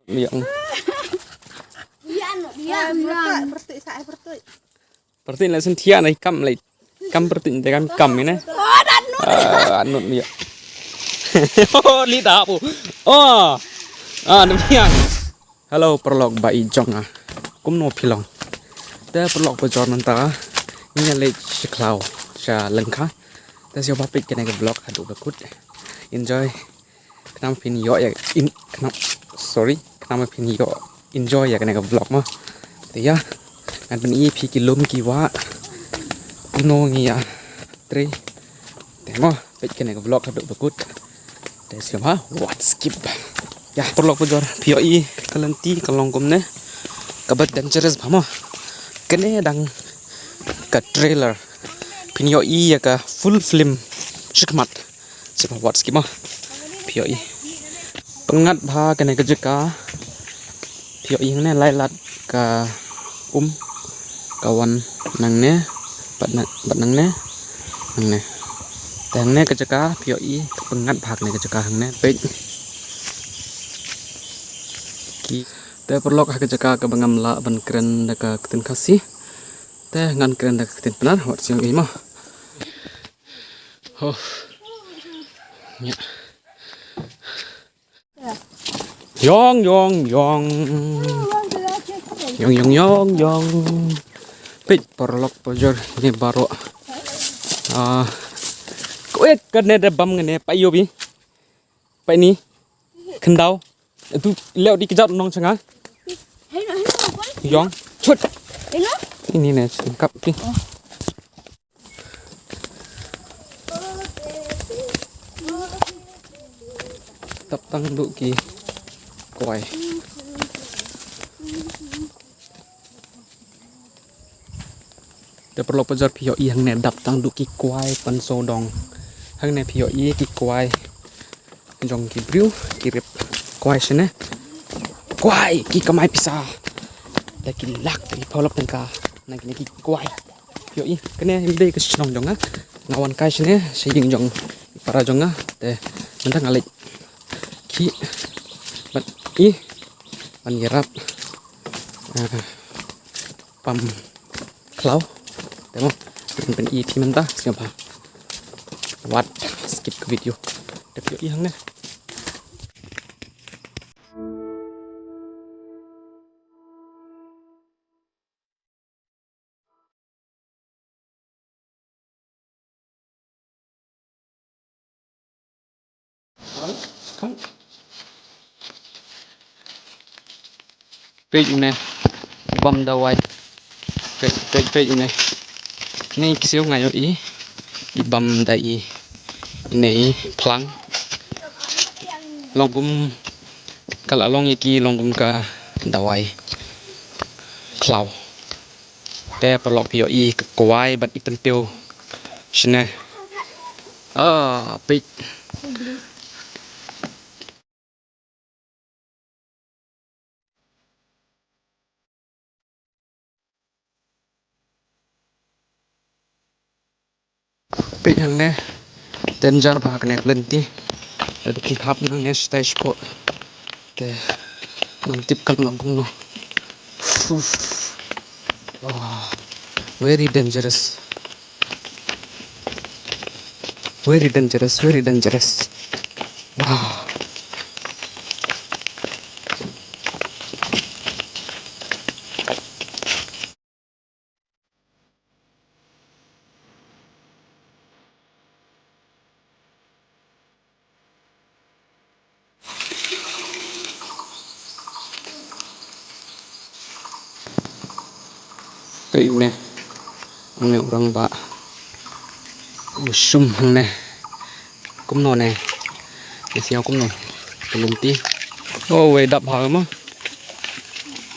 Miệng. Berarti là sinh thiên này cầm lại cầm berarti để kan cầm ini. Anut miệng. Li dah bu. Oh. Demikian. Halo perlog bai jong ah. Kum no pilong. Te perlog bejor mentara. Ini lek seklau. Sa lengkah. Te siapa pik kena ke vlog hadu bakut. Enjoy. Kenapa pin yo ya kenapa pin yo enjoy ya kena ke vlog mah. Te ya. Kan pen EP kilom kiwa. No ngi ya. Tre. Te mo pik kena ke vlog hadu bakut. Te siapa what skip. Ya perlu bejor POI kalanti kalongkum ne kabat dangerous bama kene dang ka trailer POI ya ka full film shikmat siapa wat skima POI pengat bha kene ka jeka POI ne lailat ka kawan nang ne bat nang ne tang ne ka jeka POI pengat bha ne ka jeka hang ne pe te perlu kah kejaka ke bangamla ban keren deka ketin kasih te ngan keren deka ketin benar wat siang ini mah ya yong pit perlu pojor ini baru kuat kan ada bam ngene pak yobi pak ini kendau itu lewat di kejauh nong cengah yong cut ini nih lengkap nih taptang duk ki kuai dia perlu pejar POI hang ne taptang duk ki kuai pan sodong hang ne POI ki kuai jong ki briu kirip kuai sini kuai ki kamai pisah lagi lak dari polok tengka nagi kuai yoi kene ide ke sinong jonga ngawan kai sini sejing jong para jonga te mentang alik ki bat ban yerap pam klau temo pen EP mentah siapa wat skip ke video tapi yoi hang ne Come. Page này bầm đầu ai page này ngay cái siêu ngày ý đi bầm đầy này phẳng long cũng kalau long iki long cũng cả đầu ai cloud te perlu POI kuai bat ipen tiêu sini page page hang ne danger bhag ne lenti ada ki khap nang ne stage po te tip kal long no very dangerous wow cái này này orang bak usum này cũng nọ này cái xeo cũng nọ belum ti về đập hở mà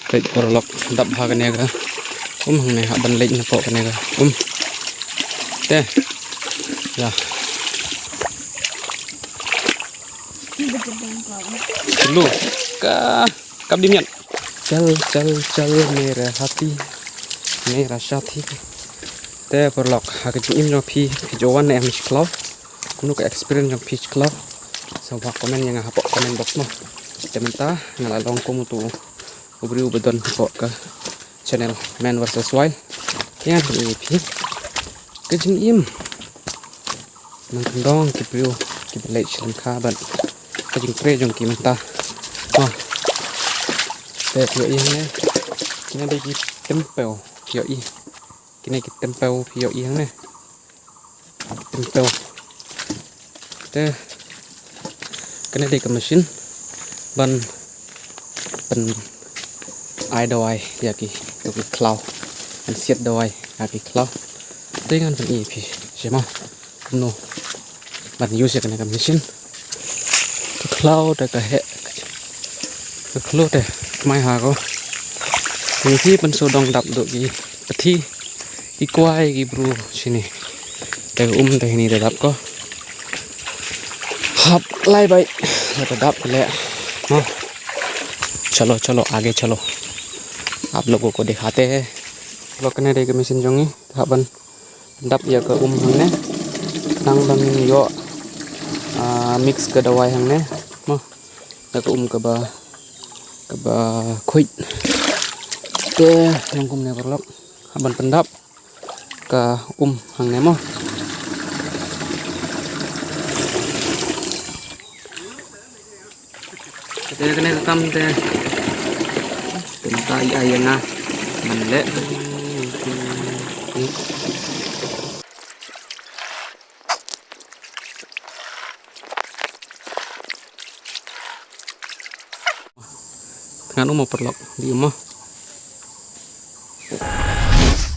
cái perlok đập hở cái này cả này họ bắn lệnh nó cái này cả thế ya lu kap di mian chal merah hati merah hati te perlok hakin im no pi jowan em cloud kuno ka experience trong pitch cloud so wa comment yang hapok comment box mo Tementa ngalalong ko mo to ubri ubedon ko ke channel Man versus Wild yan EP kejing im mangkendong kipriu kibalai chilam kaban kejing pre jong kimenta oh te pio i ne kina de ki tempel pio i kina ki tempel pio i ne tempel te kena de ke mesin ban pen ai doi ya ki cloud an siat doi ya ki cloud dengan pen EP sema no ban use kena ke mesin ke cloud ke he ke cloud de mai ha ko ni thi pen sodong dap do ki peti ki kwai ki bro sini te te ni de dap ko hap lai bai तो दब ले हाँ चलो चलो आगे चलो आप लोगों को दिखाते हैं लोग कने दे के मशीन जोंगी बन दब या के हमने नang bang yo mix ke dawai हमने mah ya ke ke ba khuit ke yang ne perlok ban pendap ke हमने mah Kena kena rekam teh. Tentang ayana melek. Tengah mau perlok di rumah.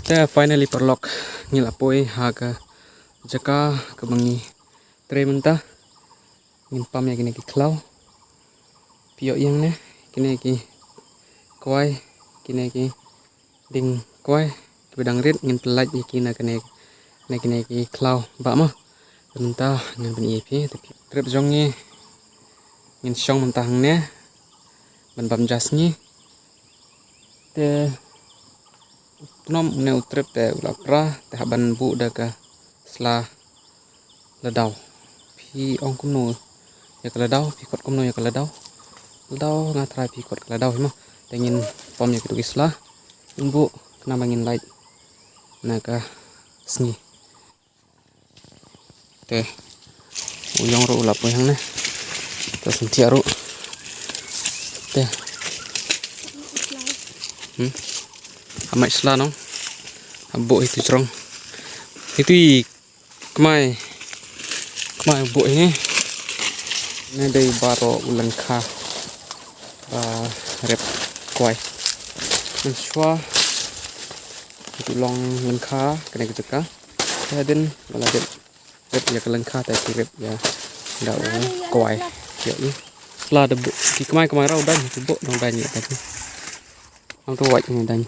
Teh finally perlok ngilapoi haga jaka kebangi tre mentah ngimpam ya gini ki klau. Pio yang ne kini ki koi kini ki ding koi bedang rit ngin pelaj kina kini ki klau ba mah mentah ngin pen EP tapi trip jongni ngin syong mentah ne ban bam jasni te nom ne utrip te ulapra te ban bu da ka sla ladau pi ong kumno ya ka ladau pi kot kumno ya ka ladau ladau ngatrai pi kot ladau mah tengin pom ya gitu islah imbu kena bangin light naga sni teh uyong ro ulap yang ne terus nanti aru teh amai islah no abo itu cerong itu kemai abo ini dari baro ulan kha rep kuai menshua itu long lengka kena kita dan malah rep ya ke lengka tapi rep ya ndak kuai ya ini setelah debu di kemai rau dan debu dong banyak tadi ang tuwaj ni dan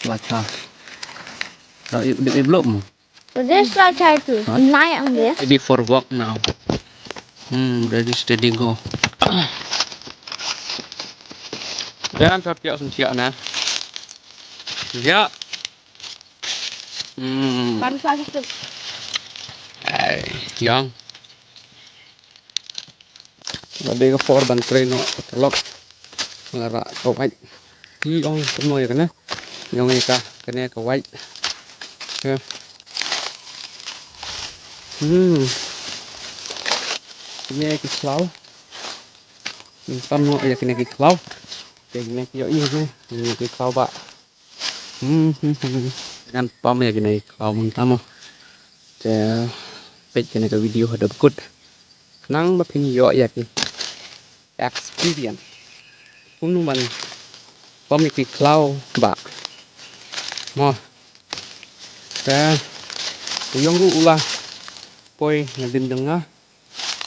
Baca. Dah belum. This is try to night on this. Ready for walk now. Ready steady go. Jangan terpiak suntiak nah. Ya. Baru lagi tu. Yang. Ada ke for ban train no terlok. Ngara ke white. Yang semua ya kan. Yang ni kena ke white. Ya. Ini ke slow. Pam no ya kena ke slow. Kena ke yo ini ke slow ba. Kan pam ya kena slow mentamo. Te page kena ke video ada bekut. Nang ba pin yo ya ki. Experience. Pun ban pam ke slow ba. Mo. Te yung ulah poi ngadin denga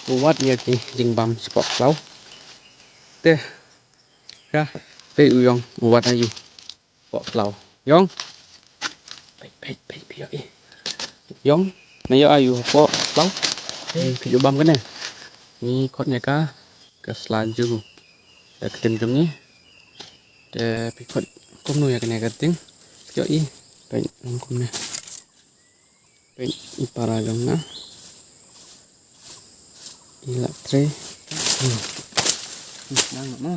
buat ya ki jingbam spok slow. Teh ra pe uyong buat ayu pok lau yong pe pi yong này ayu pok lau pi bam cái này ni khotnya ka ke selaju ke tim ni de pi khot kum nu ya cái ting yo i pe kum ne pe i para gam na ila tre đang nó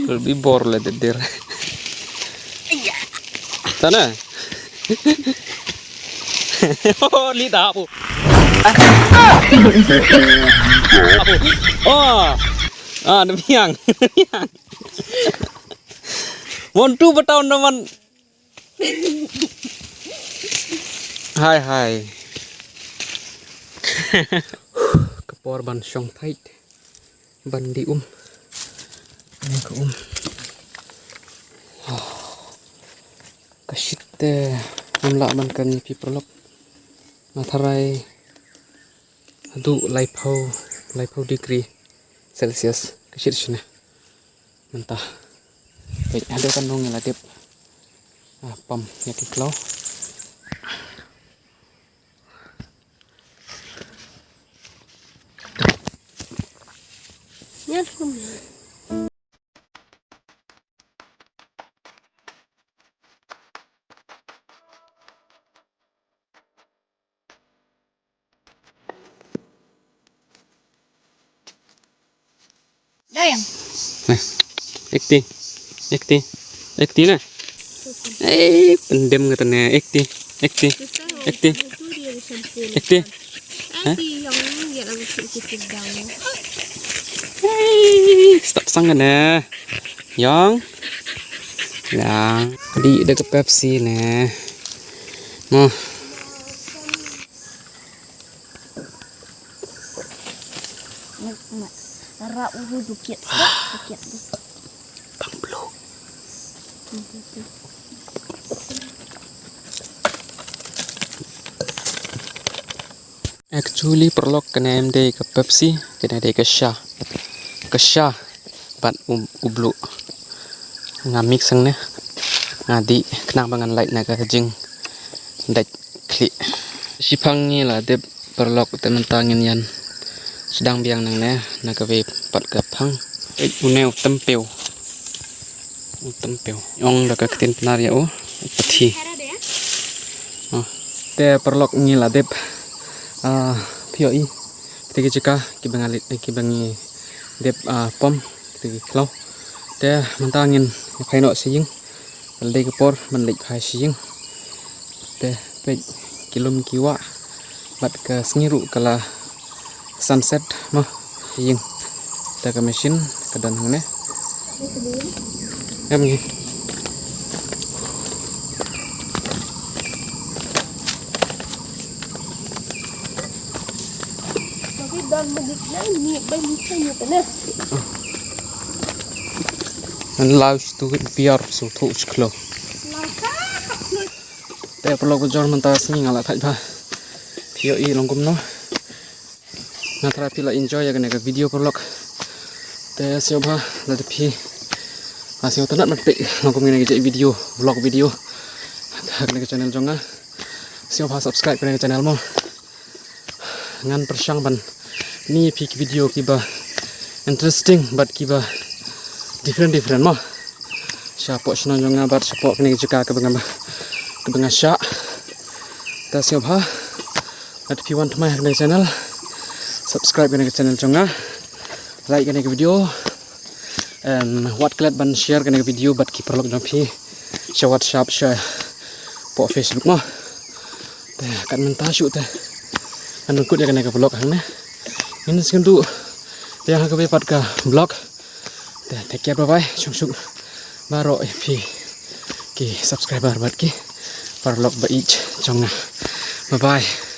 lebih bor lah der sana oh lihat apa oh demiang want to bertahun teman hai kepor ban syong thait ban di ini ke kasite namla man kan pi prolog matharai adu laipau degree celsius kasit sini mentah baik ada kan dong ngeladep pam ya kiklau Nhớ không? Đây à? Này, ekti này. Pendem katanya ekti. Hah? Stop sang nè, Yong. Lang, đi được cái Pepsi nè. Mau. Ra uhu dukit. Bang belum. Actually perlok kena MD ke Pepsi, kena dia ke Syah, bat ublu, ngamik sang ne, ngadi kenang bangan light naga jing, dak klik. Sipang ni lah dia perlok temen tangin yan, sedang biang nang ne, naga we pat gapang, uneu tempeu, yong dak ketin penar ya peti. Oh, dia perlok ni lah dia. POI kita jika kibangalit kibangi dep pom kita klau dia mentangin khai nọ sing balde kepor menlik khai sing dia pe kilom kiwa bat ke sengiru kala sunset mah sing ta ke mesin ke dan ne em ngi Dan magigla ni ba ni tayo kana and allows to biar so to klo te perlu bujor mentas ni ngala thaj ba POI longkum no na thara pila enjoy ya kana video perlu te sioba la de pi asio tanat matik longkum ni ke video vlog video kana ke channel jonga sioba subscribe kana ke channel mo ngan persang ban ni pik video kiba interesting but kiba different mah siapa sih nonjonga bat siapa kini juga kebenga sya ta siapa at if you want my channel subscribe kini channel jonga like kini video and what kalian ban share kini video bat ki perlu jampi share WhatsApp share po Facebook mah teh kan mentah shoot teh kan ikut ya kini vlog hang ini sekuntu yang aku dapat ke vlog. Take care, bye bye. Syuk baru ki subscriber buat ki vlog baik jonga. Bye bye.